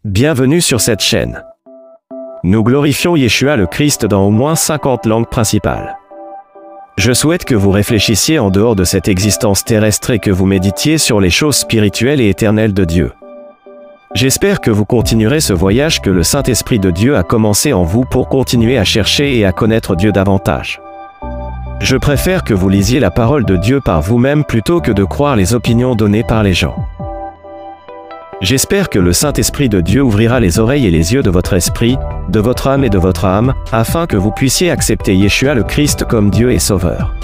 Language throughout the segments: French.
Bienvenue sur cette chaîne. Nous glorifions Yeshua le Christ dans au moins 50 langues principales. Je souhaite que vous réfléchissiez en dehors de cette existence terrestre et que vous méditiez sur les choses spirituelles et éternelles de Dieu. J'espère que vous continuerez ce voyage que le Saint-Esprit de Dieu a commencé en vous pour continuer à chercher et à connaître Dieu davantage. Je préfère que vous lisiez la parole de Dieu par vous-même plutôt que de croire les opinions données par les gens. J'espère que le Saint-Esprit de Dieu ouvrira les oreilles et les yeux de votre esprit, de votre âme et de votre âme, afin que vous puissiez accepter Yeshua le Christ comme Dieu et Sauveur.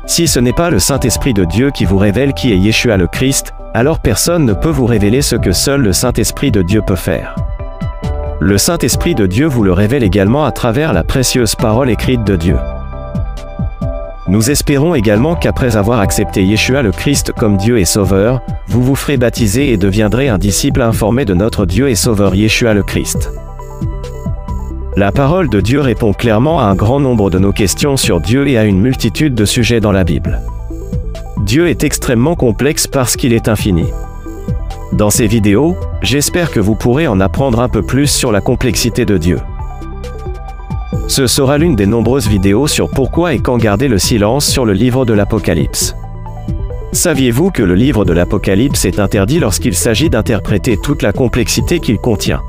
Si ce n'est pas le Saint-Esprit de Dieu qui vous révèle qui est Yeshua le Christ, alors personne ne peut vous révéler ce que seul le Saint-Esprit de Dieu peut faire. Le Saint-Esprit de Dieu vous le révèle également à travers la précieuse parole écrite de Dieu. Nous espérons également qu'après avoir accepté Yeshua le Christ comme Dieu et Sauveur, vous vous ferez baptiser et deviendrez un disciple informé de notre Dieu et Sauveur Yeshua le Christ. La parole de Dieu répond clairement à un grand nombre de nos questions sur Dieu et à une multitude de sujets dans la Bible. Dieu est extrêmement complexe parce qu'il est infini. Dans ces vidéos, j'espère que vous pourrez en apprendre un peu plus sur la complexité de Dieu. Ce sera l'une des nombreuses vidéos sur pourquoi et quand garder le silence sur le livre de l'Apocalypse. Saviez-vous que le livre de l'Apocalypse est interdit lorsqu'il s'agit d'interpréter toute la complexité qu'il contient?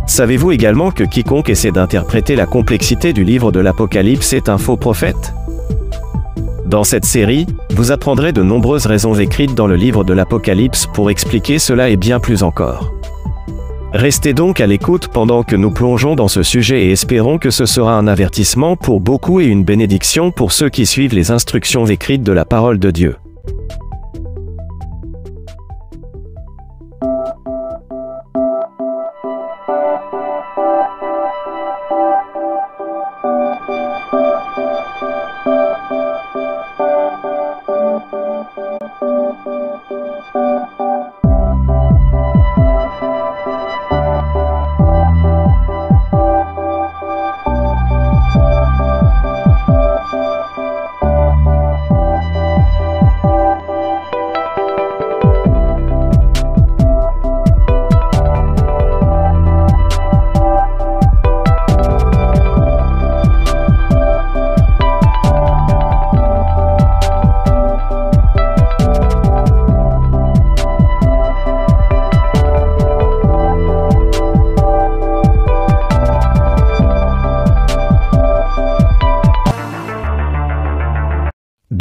Savez-vous également que quiconque essaie d'interpréter la complexité du livre de l'Apocalypse est un faux prophète? Dans cette série, vous apprendrez de nombreuses raisons écrites dans le livre de l'Apocalypse pour expliquer cela et bien plus encore. Restez donc à l'écoute pendant que nous plongeons dans ce sujet et espérons que ce sera un avertissement pour beaucoup et une bénédiction pour ceux qui suivent les instructions écrites de la parole de Dieu.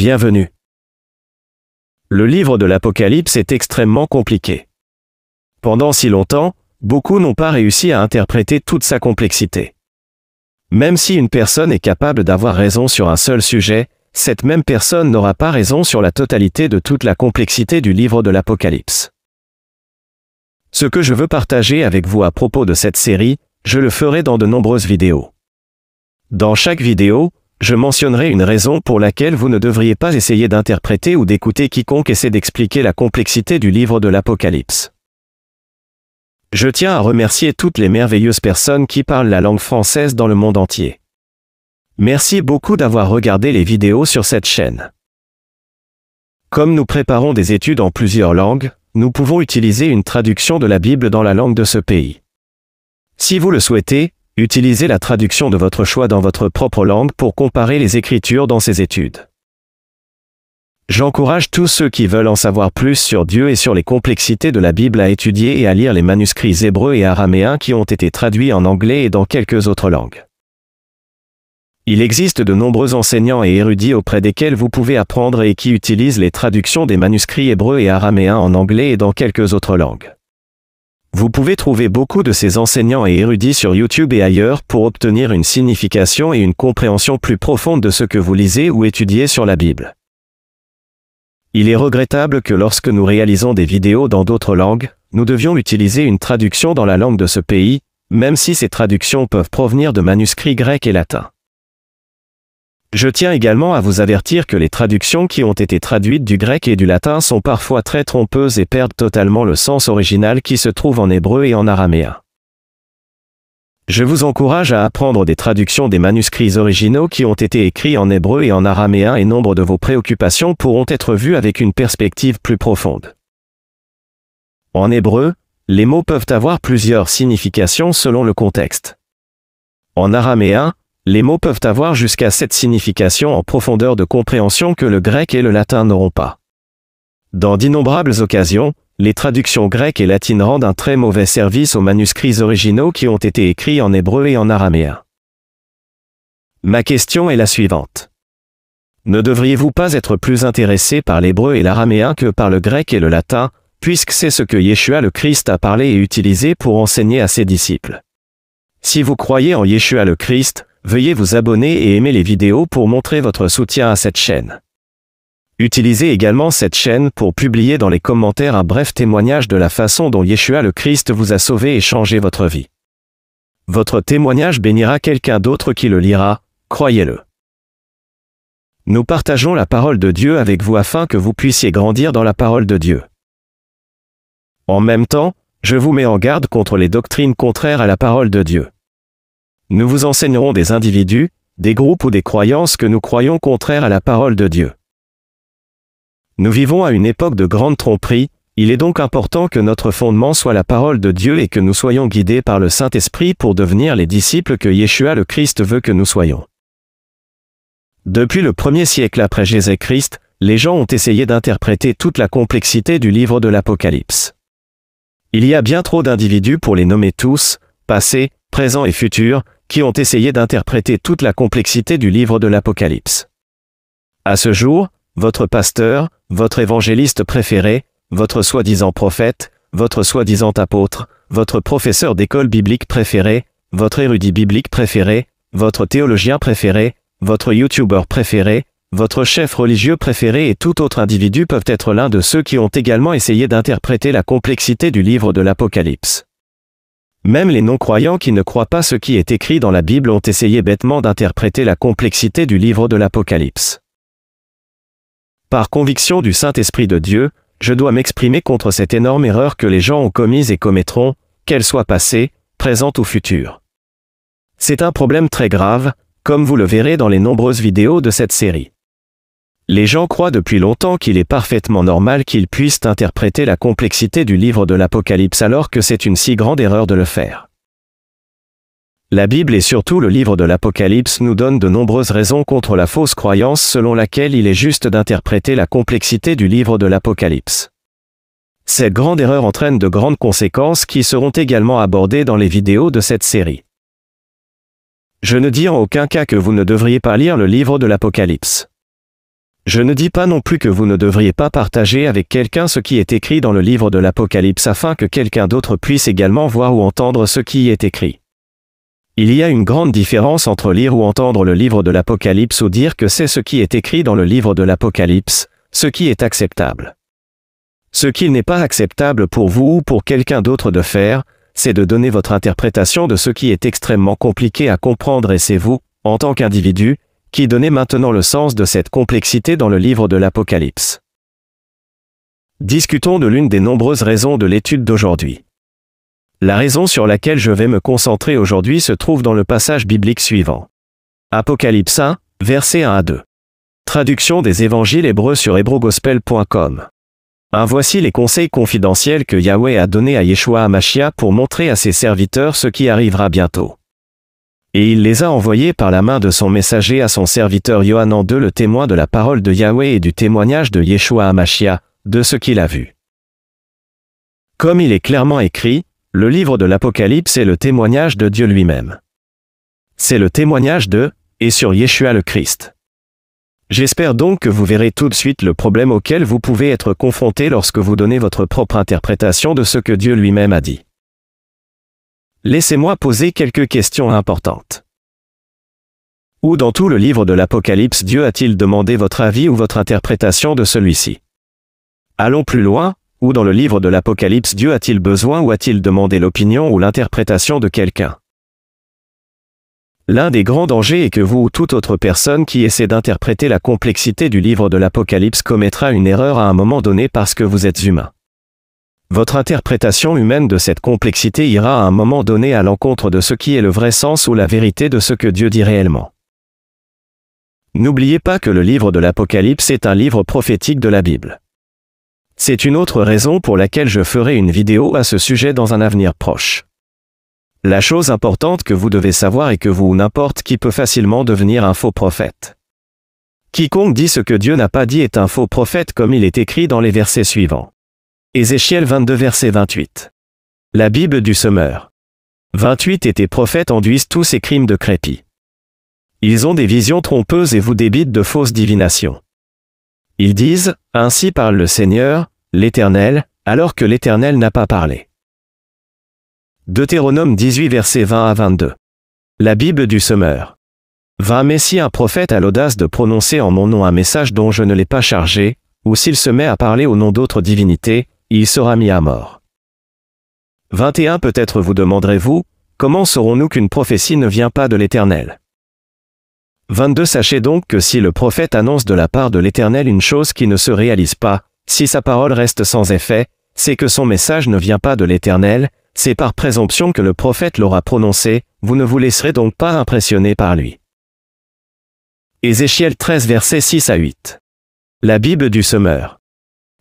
Bienvenue. Le livre de l'Apocalypse est extrêmement compliqué. Pendant si longtemps, beaucoup n'ont pas réussi à interpréter toute sa complexité. Même si une personne est capable d'avoir raison sur un seul sujet, cette même personne n'aura pas raison sur la totalité de toute la complexité du livre de l'Apocalypse. Ce que je veux partager avec vous à propos de cette série, je le ferai dans de nombreuses vidéos. Dans chaque vidéo, je mentionnerai une raison pour laquelle vous ne devriez pas essayer d'interpréter ou d'écouter quiconque essaie d'expliquer la complexité du livre de l'Apocalypse. Je tiens à remercier toutes les merveilleuses personnes qui parlent la langue française dans le monde entier. Merci beaucoup d'avoir regardé les vidéos sur cette chaîne. Comme nous préparons des études en plusieurs langues, nous pouvons utiliser une traduction de la Bible dans la langue de ce pays. Si vous le souhaitez, utilisez la traduction de votre choix dans votre propre langue pour comparer les Écritures dans ces études. J'encourage tous ceux qui veulent en savoir plus sur Dieu et sur les complexités de la Bible à étudier et à lire les manuscrits hébreux et araméens qui ont été traduits en anglais et dans quelques autres langues. Il existe de nombreux enseignants et érudits auprès desquels vous pouvez apprendre et qui utilisent les traductions des manuscrits hébreux et araméens en anglais et dans quelques autres langues. Vous pouvez trouver beaucoup de ces enseignants et érudits sur YouTube et ailleurs pour obtenir une signification et une compréhension plus profonde de ce que vous lisez ou étudiez sur la Bible. Il est regrettable que lorsque nous réalisons des vidéos dans d'autres langues, nous devions utiliser une traduction dans la langue de ce pays, même si ces traductions peuvent provenir de manuscrits grecs et latins. Je tiens également à vous avertir que les traductions qui ont été traduites du grec et du latin sont parfois très trompeuses et perdent totalement le sens original qui se trouve en hébreu et en araméen. Je vous encourage à apprendre des traductions des manuscrits originaux qui ont été écrits en hébreu et en araméen et nombre de vos préoccupations pourront être vues avec une perspective plus profonde. En hébreu, les mots peuvent avoir plusieurs significations selon le contexte. En araméen, les mots peuvent avoir jusqu'à 7 significations en profondeur de compréhension que le grec et le latin n'auront pas. Dans d'innombrables occasions, les traductions grecques et latines rendent un très mauvais service aux manuscrits originaux qui ont été écrits en hébreu et en araméen. Ma question est la suivante. Ne devriez-vous pas être plus intéressé par l'hébreu et l'araméen que par le grec et le latin, puisque c'est ce que Yeshua le Christ a parlé et utilisé pour enseigner à ses disciples? Si vous croyez en Yeshua le Christ, veuillez vous abonner et aimer les vidéos pour montrer votre soutien à cette chaîne. Utilisez également cette chaîne pour publier dans les commentaires un bref témoignage de la façon dont Yeshua le Christ vous a sauvé et changé votre vie. Votre témoignage bénira quelqu'un d'autre qui le lira, croyez-le. Nous partageons la parole de Dieu avec vous afin que vous puissiez grandir dans la parole de Dieu. En même temps, je vous mets en garde contre les doctrines contraires à la parole de Dieu. Nous vous enseignerons des individus, des groupes ou des croyances que nous croyons contraires à la parole de Dieu. Nous vivons à une époque de grande tromperie, il est donc important que notre fondement soit la parole de Dieu et que nous soyons guidés par le Saint-Esprit pour devenir les disciples que Yeshua le Christ veut que nous soyons. Depuis le 1er siècle après Jésus-Christ, les gens ont essayé d'interpréter toute la complexité du livre de l'Apocalypse. Il y a bien trop d'individus pour les nommer tous, passés, présents et futurs, qui ont essayé d'interpréter toute la complexité du livre de l'Apocalypse. À ce jour, votre pasteur, votre évangéliste préféré, votre soi-disant prophète, votre soi-disant apôtre, votre professeur d'école biblique préféré, votre érudit biblique préféré, votre théologien préféré, votre youtubeur préféré, votre chef religieux préféré et tout autre individu peuvent être l'un de ceux qui ont également essayé d'interpréter la complexité du livre de l'Apocalypse. Même les non-croyants qui ne croient pas ce qui est écrit dans la Bible ont essayé bêtement d'interpréter la complexité du livre de l'Apocalypse. Par conviction du Saint-Esprit de Dieu, je dois m'exprimer contre cette énorme erreur que les gens ont commise et commettront, qu'elle soit passée, présente ou future. C'est un problème très grave, comme vous le verrez dans les nombreuses vidéos de cette série. Les gens croient depuis longtemps qu'il est parfaitement normal qu'ils puissent interpréter la complexité du livre de l'Apocalypse alors que c'est une si grande erreur de le faire. La Bible et surtout le livre de l'Apocalypse nous donnent de nombreuses raisons contre la fausse croyance selon laquelle il est juste d'interpréter la complexité du livre de l'Apocalypse. Cette grande erreur entraîne de grandes conséquences qui seront également abordées dans les vidéos de cette série. Je ne dis en aucun cas que vous ne devriez pas lire le livre de l'Apocalypse. Je ne dis pas non plus que vous ne devriez pas partager avec quelqu'un ce qui est écrit dans le livre de l'Apocalypse afin que quelqu'un d'autre puisse également voir ou entendre ce qui y est écrit. Il y a une grande différence entre lire ou entendre le livre de l'Apocalypse ou dire que c'est ce qui est écrit dans le livre de l'Apocalypse, ce qui est acceptable. Ce qu'il n'est pas acceptable pour vous ou pour quelqu'un d'autre de faire, c'est de donner votre interprétation de ce qui est extrêmement compliqué à comprendre et c'est vous, en tant qu'individu, qui donnez maintenant le sens de cette complexité dans le livre de l'Apocalypse. Discutons de l'une des nombreuses raisons de l'étude d'aujourd'hui. La raison sur laquelle je vais me concentrer aujourd'hui se trouve dans le passage biblique suivant. Apocalypse 1, versets 1 à 2. Traduction des évangiles hébreux sur hebrogospel.com. Voici les conseils confidentiels que Yahweh a donnés à Yeshua HaMashiach pour montrer à ses serviteurs ce qui arrivera bientôt. Et il les a envoyés par la main de son messager à son serviteur Yohanan II, le témoin de la parole de Yahweh et du témoignage de Yeshua HaMashiach, de ce qu'il a vu. Comme il est clairement écrit, le livre de l'Apocalypse est le témoignage de Dieu lui-même. C'est le témoignage de, et sur Yeshua le Christ. J'espère donc que vous verrez tout de suite le problème auquel vous pouvez être confronté lorsque vous donnez votre propre interprétation de ce que Dieu lui-même a dit. Laissez-moi poser quelques questions importantes. Où dans tout le livre de l'Apocalypse Dieu a-t-il demandé votre avis ou votre interprétation de celui-ci? Allons plus loin. Où dans le livre de l'Apocalypse Dieu a-t-il besoin ou a-t-il demandé l'opinion ou l'interprétation de quelqu'un? L'un des grands dangers est que vous ou toute autre personne qui essaie d'interpréter la complexité du livre de l'Apocalypse commettra une erreur à un moment donné parce que vous êtes humain. Votre interprétation humaine de cette complexité ira à un moment donné à l'encontre de ce qui est le vrai sens ou la vérité de ce que Dieu dit réellement. N'oubliez pas que le livre de l'Apocalypse est un livre prophétique de la Bible. C'est une autre raison pour laquelle je ferai une vidéo à ce sujet dans un avenir proche. La chose importante que vous devez savoir est que vous ou n'importe qui peut facilement devenir un faux prophète. Quiconque dit ce que Dieu n'a pas dit est un faux prophète comme il est écrit dans les versets suivants. Ézéchiel 22 verset 28. La Bible du semeur. 28 et tes prophètes enduisent tous ces crimes de crépi. Ils ont des visions trompeuses et vous débitent de fausses divinations. Ils disent, ainsi parle le Seigneur, l'Éternel, alors que l'Éternel n'a pas parlé. Deutéronome 18 versets 20 à 22. La Bible du semeur. 20 Mais si un prophète a l'audace de prononcer en mon nom un message dont je ne l'ai pas chargé, ou s'il se met à parler au nom d'autres divinités, il sera mis à mort. 21 Peut-être vous demanderez-vous, comment saurons-nous qu'une prophétie ne vient pas de l'Éternel? 22 Sachez donc que si le prophète annonce de la part de l'Éternel une chose qui ne se réalise pas, si sa parole reste sans effet, c'est que son message ne vient pas de l'Éternel, c'est par présomption que le prophète l'aura prononcé, vous ne vous laisserez donc pas impressionner par lui. Ézéchiel 13 versets 6 à 8. La Bible du semeur.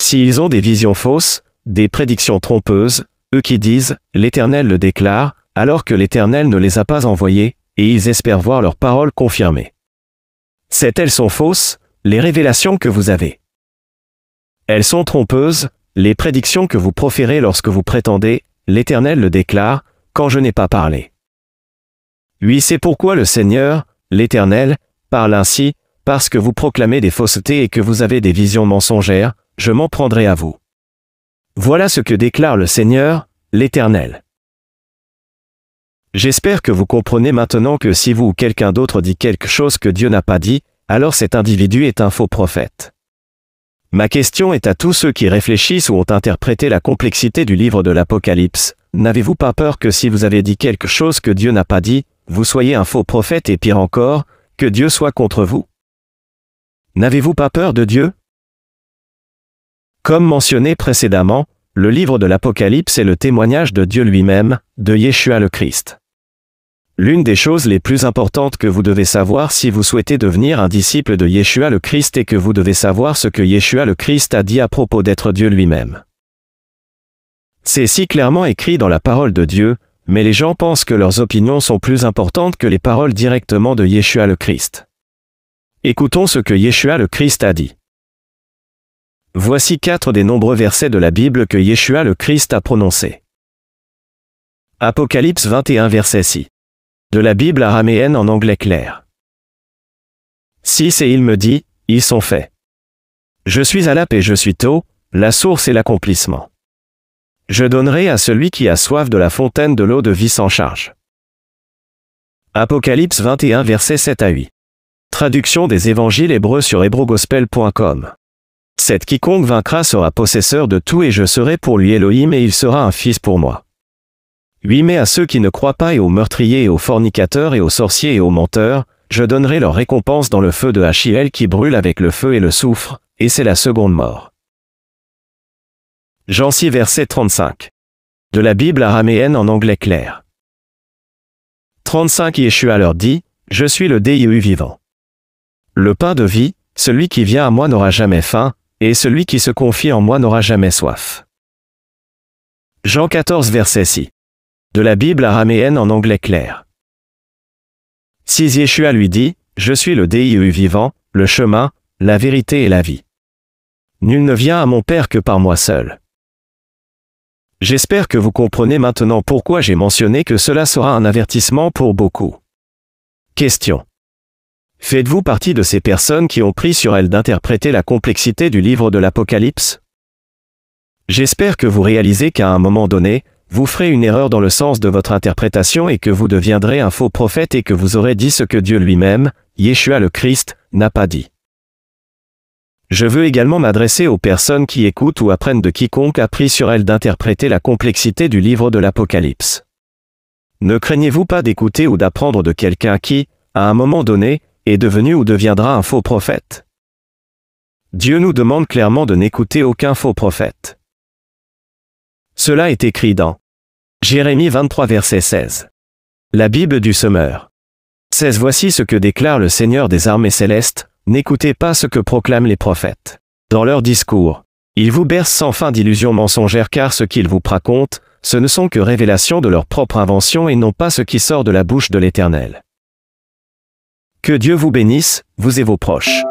S'ils ont des visions fausses, des prédictions trompeuses, eux qui disent, l'Éternel le déclare, alors que l'Éternel ne les a pas envoyés, et ils espèrent voir leurs paroles confirmées. Elles sont fausses, les révélations que vous avez. Elles sont trompeuses, les prédictions que vous proférez lorsque vous prétendez, l'Éternel le déclare, quand je n'ai pas parlé. Oui, c'est pourquoi le Seigneur, l'Éternel, parle ainsi, parce que vous proclamez des faussetés et que vous avez des visions mensongères, je m'en prendrai à vous. Voilà ce que déclare le Seigneur, l'Éternel. J'espère que vous comprenez maintenant que si vous ou quelqu'un d'autre dit quelque chose que Dieu n'a pas dit, alors cet individu est un faux prophète. Ma question est à tous ceux qui réfléchissent ou ont interprété la complexité du livre de l'Apocalypse. N'avez-vous pas peur que si vous avez dit quelque chose que Dieu n'a pas dit, vous soyez un faux prophète et pire encore, que Dieu soit contre vous? N'avez-vous pas peur de Dieu? Comme mentionné précédemment, le livre de l'Apocalypse est le témoignage de Dieu lui-même, de Yeshua le Christ. L'une des choses les plus importantes que vous devez savoir si vous souhaitez devenir un disciple de Yeshua le Christ est que vous devez savoir ce que Yeshua le Christ a dit à propos d'être Dieu lui-même. C'est si clairement écrit dans la parole de Dieu, mais les gens pensent que leurs opinions sont plus importantes que les paroles directement de Yeshua le Christ. Écoutons ce que Yeshua le Christ a dit. Voici 4 des nombreux versets de la Bible que Yeshua le Christ a prononcés. Apocalypse 21 verset 6. De la Bible araméenne en anglais clair. 6 Et il me dit, ils sont faits. Je suis Alap et je suis Tau, la source et l'accomplissement. Je donnerai à celui qui a soif de la fontaine de l'eau de vie sans charge. Apocalypse 21 versets 7 à 8. Traduction des évangiles hébreux sur hebrogospel.com. Quiconque vaincra sera possesseur de tout et je serai pour lui Elohim et il sera un fils pour moi. 8 Mais à ceux qui ne croient pas et aux meurtriers et aux fornicateurs et aux sorciers et aux menteurs, je donnerai leur récompense dans le feu de Hachiel qui brûle avec le feu et le soufre, et c'est la seconde mort. Jean 6 verset 35. De la Bible araméenne en anglais clair. 35 Yeshua leur dit, je suis le Dieu vivant. Le pain de vie, celui qui vient à moi n'aura jamais faim, et celui qui se confie en moi n'aura jamais soif. Jean 14 verset 6. De la Bible araméenne en anglais clair. 6 Yeshua lui dit, je suis le Dieu vivant, le chemin, la vérité et la vie. Nul ne vient à mon Père que par moi seul. J'espère que vous comprenez maintenant pourquoi j'ai mentionné que cela sera un avertissement pour beaucoup. Question. Faites-vous partie de ces personnes qui ont pris sur elles d'interpréter la complexité du livre de l'Apocalypse? J'espère que vous réalisez qu'à un moment donné, vous ferez une erreur dans le sens de votre interprétation et que vous deviendrez un faux prophète et que vous aurez dit ce que Dieu lui-même, Yeshua le Christ, n'a pas dit. Je veux également m'adresser aux personnes qui écoutent ou apprennent de quiconque a pris sur elles d'interpréter la complexité du livre de l'Apocalypse. Ne craignez-vous pas d'écouter ou d'apprendre de quelqu'un qui, à un moment donné, est devenu ou deviendra un faux prophète? Dieu nous demande clairement de n'écouter aucun faux prophète. Cela est écrit dans Jérémie 23 verset 16. La Bible du semeur. 16 Voici ce que déclare le Seigneur des armées célestes, n'écoutez pas ce que proclament les prophètes. Dans leurs discours, Ils vous bercent sans fin d'illusions mensongères car ce qu'ils vous racontent, ce ne sont que révélations de leur propre invention et non pas ce qui sort de la bouche de l'Éternel. Que Dieu vous bénisse, vous et vos proches.